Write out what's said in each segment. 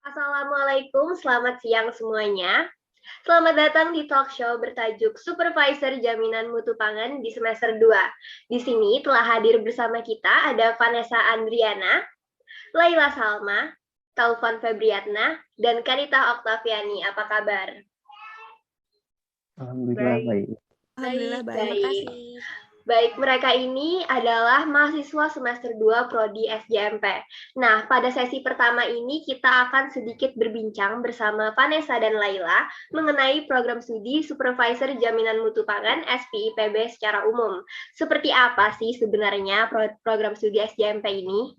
Assalamualaikum, selamat siang semuanya. Selamat datang di talk show bertajuk Supervisor Jaminan Mutu Pangan di semester 2. Di sini telah hadir bersama kita ada Vanessa Andriana, Laila Salma, Taufan Febriatna, dan Kanita Oktaviani. Apa kabar? Alhamdulillah baik. Alhamdulillah baik, makasih. Baik, mereka ini adalah mahasiswa semester 2 Prodi SJMP. Nah, pada sesi pertama ini kita akan sedikit berbincang bersama Vanessa dan Laila mengenai program studi Supervisor Jaminan Mutu Pangan SPIPB secara umum. Seperti apa sih sebenarnya program studi SJMP ini?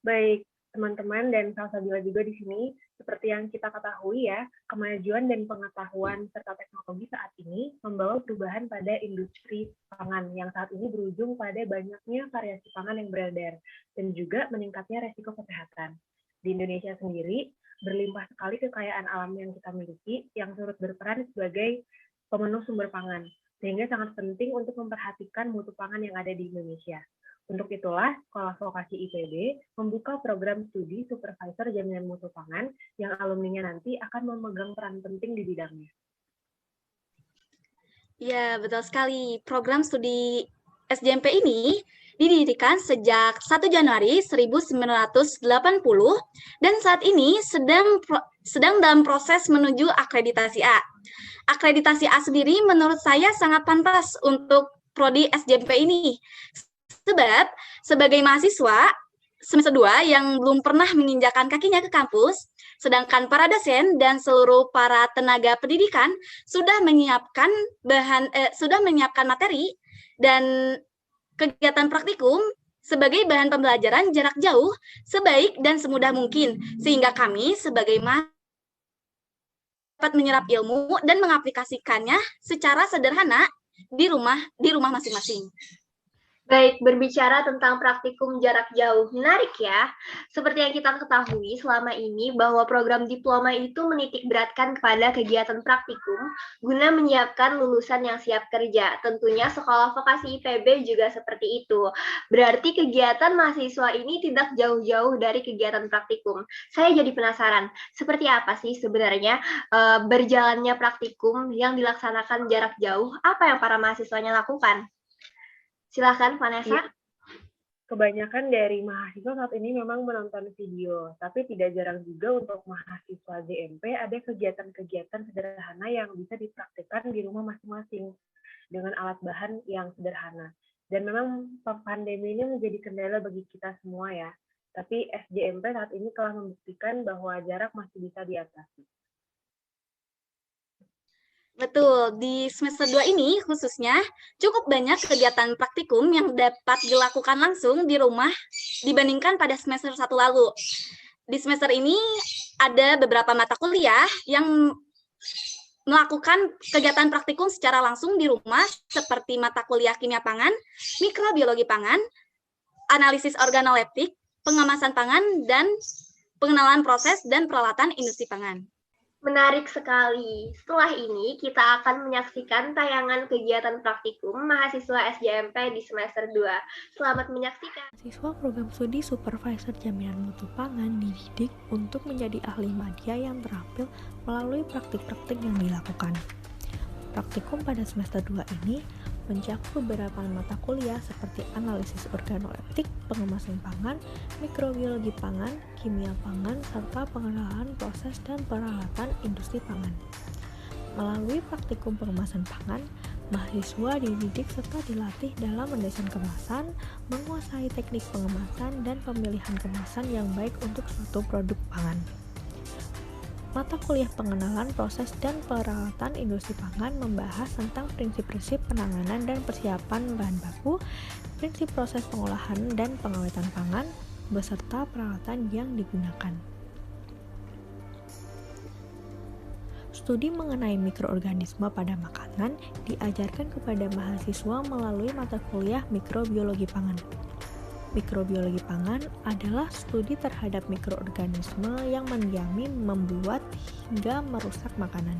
Baik, teman-teman dan Salsabila juga di sini, seperti yang kita ketahui ya, kemajuan dan pengetahuan serta teknologi saat ini membawa perubahan pada industri pangan yang saat ini berujung pada banyaknya variasi pangan yang beredar dan juga meningkatnya resiko kesehatan. Di Indonesia sendiri, berlimpah sekali kekayaan alam yang kita miliki yang turut berperan sebagai pemenuh sumber pangan, sehingga sangat penting untuk memperhatikan mutu pangan yang ada di Indonesia. Untuk itulah, Sekolah Vokasi IPB membuka program studi Supervisor Jaminan Mutu Pangan yang alumninya nanti akan memegang peran penting di bidangnya. Ya, betul sekali. Program studi SJMP ini didirikan sejak 1 Januari 1980 dan saat ini sedang dalam proses menuju akreditasi A. Akreditasi A sendiri menurut saya sangat pantas untuk prodi SJMP ini. Sebab sebagai mahasiswa semester 2 yang belum pernah menginjakan kakinya ke kampus, sedangkan para dosen dan seluruh para tenaga pendidikan sudah menyiapkan materi dan kegiatan praktikum sebagai bahan pembelajaran jarak jauh sebaik dan semudah mungkin, sehingga kami sebagai mahasiswa dapat menyerap ilmu dan mengaplikasikannya secara sederhana di rumah masing-masing. Baik, berbicara tentang praktikum jarak jauh, menarik ya. Seperti yang kita ketahui selama ini bahwa program diploma itu menitik beratkan kepada kegiatan praktikum guna menyiapkan lulusan yang siap kerja. Tentunya Sekolah Vokasi IPB juga seperti itu. Berarti kegiatan mahasiswa ini tidak jauh-jauh dari kegiatan praktikum. Saya jadi penasaran, seperti apa sih sebenarnya berjalannya praktikum yang dilaksanakan jarak jauh? Apa yang para mahasiswanya lakukan? Silahkan, Vanessa. Ya, kebanyakan dari mahasiswa saat ini memang menonton video, tapi tidak jarang juga untuk mahasiswa JMP ada kegiatan-kegiatan sederhana yang bisa dipraktikkan di rumah masing-masing dengan alat bahan yang sederhana. Dan memang pandemi ini menjadi kendala bagi kita semua ya, tapi SJMP saat ini telah membuktikan bahwa jarak masih bisa diatasi. Betul, di semester 2 ini khususnya cukup banyak kegiatan praktikum yang dapat dilakukan langsung di rumah dibandingkan pada semester 1 lalu. Di semester ini ada beberapa mata kuliah yang melakukan kegiatan praktikum secara langsung di rumah seperti mata kuliah kimia pangan, mikrobiologi pangan, analisis organoleptik, pengemasan pangan, dan pengenalan proses dan peralatan industri pangan. Menarik sekali. Setelah ini, kita akan menyaksikan tayangan kegiatan praktikum mahasiswa SJMP di semester 2. Selamat menyaksikan. Mahasiswa program studi Supervisor Jaminan Mutu Pangan dididik untuk menjadi ahli media yang terampil melalui praktik-praktik yang dilakukan. Praktikum pada semester 2 ini mencakup beberapa mata kuliah seperti analisis organoleptik, pengemasan pangan, mikrobiologi pangan, kimia pangan, serta pengenalan proses dan peralatan industri pangan. Melalui praktikum pengemasan pangan, mahasiswa dididik serta dilatih dalam mendesain kemasan, menguasai teknik pengemasan, dan pemilihan kemasan yang baik untuk suatu produk pangan. Mata kuliah pengenalan proses dan peralatan industri pangan membahas tentang prinsip-prinsip penanganan dan persiapan bahan baku, prinsip proses pengolahan dan pengawetan pangan, beserta peralatan yang digunakan. Studi mengenai mikroorganisme pada makanan diajarkan kepada mahasiswa melalui mata kuliah mikrobiologi pangan. Mikrobiologi pangan adalah studi terhadap mikroorganisme yang mendiami, membuat, hingga merusak makanan.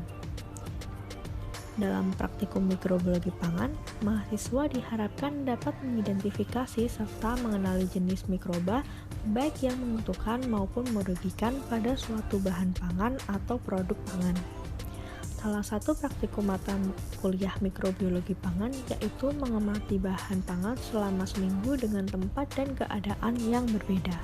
Dalam praktikum mikrobiologi pangan, mahasiswa diharapkan dapat mengidentifikasi serta mengenali jenis mikroba baik yang menguntungkan maupun merugikan pada suatu bahan pangan atau produk pangan. Salah satu praktikum mata kuliah mikrobiologi pangan yaitu mengamati bahan pangan selama seminggu dengan tempat dan keadaan yang berbeda.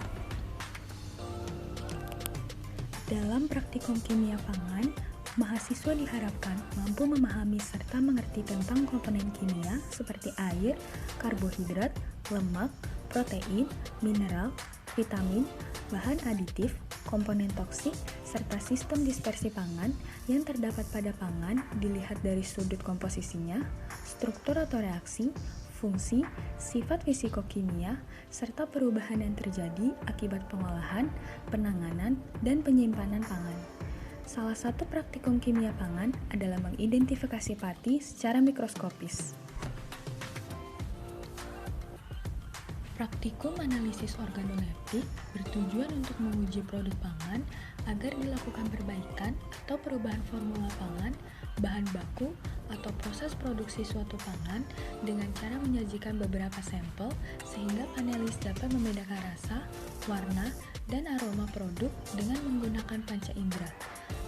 Dalam praktikum kimia pangan, mahasiswa diharapkan mampu memahami serta mengerti tentang komponen kimia seperti air, karbohidrat, lemak, protein, mineral, vitamin, bahan aditif, komponen toksik, serta sistem dispersi pangan yang terdapat pada pangan dilihat dari sudut komposisinya, struktur atau reaksi, fungsi, sifat fisikokimia, serta perubahan yang terjadi akibat pengolahan, penanganan, dan penyimpanan pangan. Salah satu praktikum kimia pangan adalah mengidentifikasi pati secara mikroskopis. Praktikum analisis organoleptik bertujuan untuk menguji produk pangan agar dilakukan perbaikan atau perubahan formula pangan, bahan baku, atau proses produksi suatu pangan dengan cara menyajikan beberapa sampel sehingga panelis dapat membedakan rasa, warna, dan aroma produk dengan menggunakan panca indera.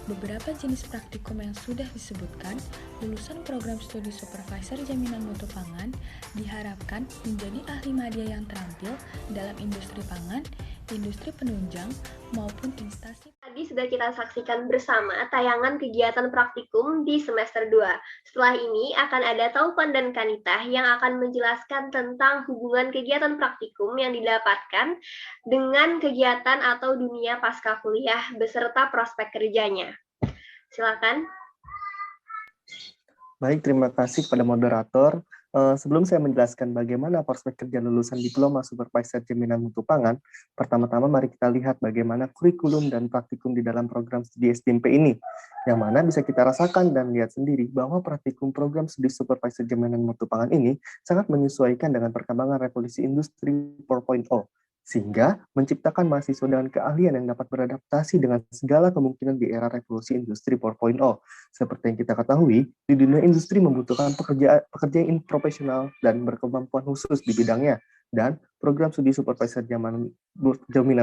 Beberapa jenis praktikum yang sudah disebutkan, lulusan program studi supervisor jaminan mutu pangan diharapkan menjadi ahli media yang terampil dalam industri pangan, industri penunjang, maupun instansi. Tadi sudah kita saksikan bersama tayangan kegiatan praktikum di semester 2. Setelah ini akan ada Taufan dan Kanita yang akan menjelaskan tentang hubungan kegiatan praktikum yang didapatkan dengan kegiatan atau dunia pasca kuliah beserta prospek kerjanya. Silakan. Baik, terima kasih kepada moderator. Sebelum saya menjelaskan bagaimana prospek kerja lulusan diploma supervisor jaminan mutu pangan, pertama-tama mari kita lihat bagaimana kurikulum dan praktikum di dalam program studi SDMP ini, yang mana bisa kita rasakan dan lihat sendiri bahwa praktikum program studi supervisor jaminan mutu pangan ini sangat menyesuaikan dengan perkembangan revolusi industri 4.0, sehingga menciptakan mahasiswa dengan keahlian yang dapat beradaptasi dengan segala kemungkinan di era revolusi industri 4.0. Seperti yang kita ketahui, di dunia industri membutuhkan pekerja yang profesional dan berkemampuan khusus di bidangnya. Dan program studi supervisor jaminan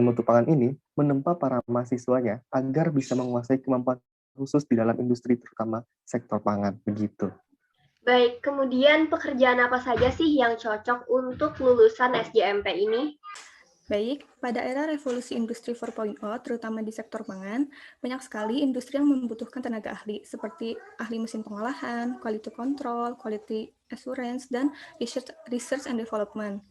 mutu pangan ini menempa para mahasiswanya agar bisa menguasai kemampuan khusus di dalam industri, terutama sektor pangan. Begitu. Baik, kemudian pekerjaan apa saja sih yang cocok untuk lulusan SJMP ini? Baik, pada era revolusi industri 4.0, terutama di sektor pangan, banyak sekali industri yang membutuhkan tenaga ahli, seperti ahli mesin pengolahan, quality control, quality assurance, dan research and development.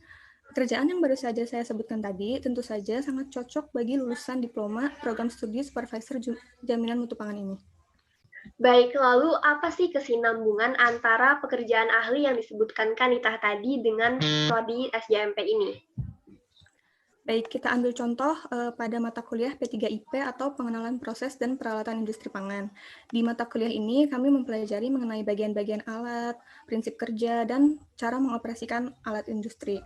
Pekerjaan yang baru saja saya sebutkan tadi tentu saja sangat cocok bagi lulusan diploma program studi supervisor jaminan mutu pangan ini. Baik, lalu apa sih kesinambungan antara pekerjaan ahli yang disebutkan Kanita tadi dengan prodi SJMP ini? Baik, kita ambil contoh pada mata kuliah P3IP atau Pengenalan Proses dan Peralatan Industri Pangan. Di mata kuliah ini, kami mempelajari mengenai bagian-bagian alat, prinsip kerja, dan cara mengoperasikan alat industri.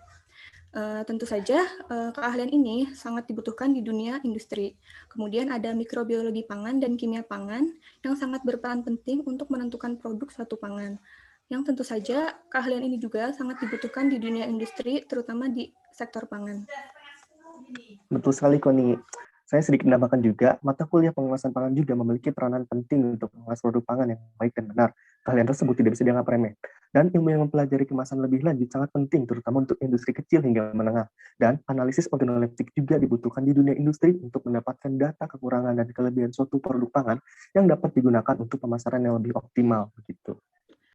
Tentu saja, keahlian ini sangat dibutuhkan di dunia industri. Kemudian ada mikrobiologi pangan dan kimia pangan yang sangat berperan penting untuk menentukan produk suatu pangan. Yang tentu saja, keahlian ini juga sangat dibutuhkan di dunia industri, terutama di sektor pangan. Betul sekali, Koni. Saya sedikit menambahkan juga, mata kuliah penguasaan pangan juga memiliki peranan penting untuk mengolah produk pangan yang baik dan benar. Keahlian tersebut tidak bisa dianggap remeh. Dan ilmu yang mempelajari kemasan lebih lanjut sangat penting, terutama untuk industri kecil hingga menengah. Dan analisis organoleptik juga dibutuhkan di dunia industri untuk mendapatkan data kekurangan dan kelebihan suatu produk pangan yang dapat digunakan untuk pemasaran yang lebih optimal. Begitu.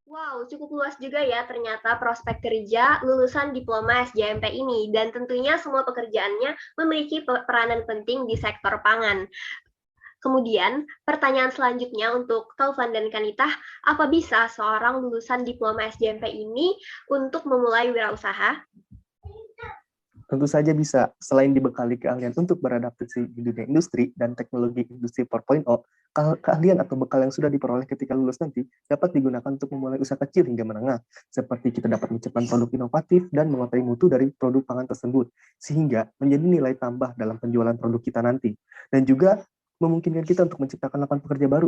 Wow, cukup luas juga ya ternyata prospek kerja lulusan diploma SJMP ini, dan tentunya semua pekerjaannya memiliki peranan penting di sektor pangan. Kemudian, pertanyaan selanjutnya untuk Taufan dan Kanita, apa bisa seorang lulusan diploma SJMP ini untuk memulai wirausaha? Tentu saja bisa, selain dibekali keahlian untuk beradaptasi di dunia industri dan teknologi industri 4.0, keahlian atau bekal yang sudah diperoleh ketika lulus nanti dapat digunakan untuk memulai usaha kecil hingga menengah, seperti kita dapat menciptakan produk inovatif dan menguasai mutu dari produk pangan tersebut, sehingga menjadi nilai tambah dalam penjualan produk kita nanti. Dan juga memungkinkan kita untuk menciptakan lapangan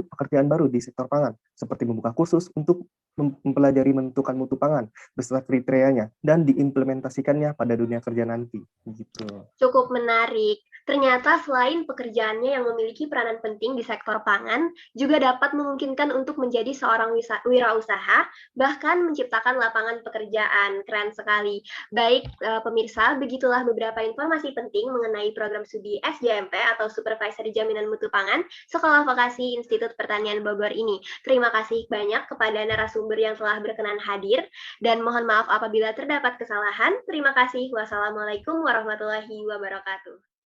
pekerjaan baru di sektor pangan, seperti membuka kursus untuk mempelajari menentukan mutu pangan beserta kriterianya dan diimplementasikannya pada dunia kerja nanti. Gitu. Cukup menarik. Ternyata selain pekerjaannya yang memiliki peranan penting di sektor pangan, juga dapat memungkinkan untuk menjadi seorang wirausaha, bahkan menciptakan lapangan pekerjaan. Keren sekali. Baik, pemirsa, begitulah beberapa informasi penting mengenai program studi SJMP atau Supervisor Jaminan Mutu Pangan Sekolah Vokasi Institut Pertanian Bogor ini. Terima kasih banyak kepada narasumber yang telah berkenan hadir, dan mohon maaf apabila terdapat kesalahan. Terima kasih. Wassalamualaikum warahmatullahi wabarakatuh.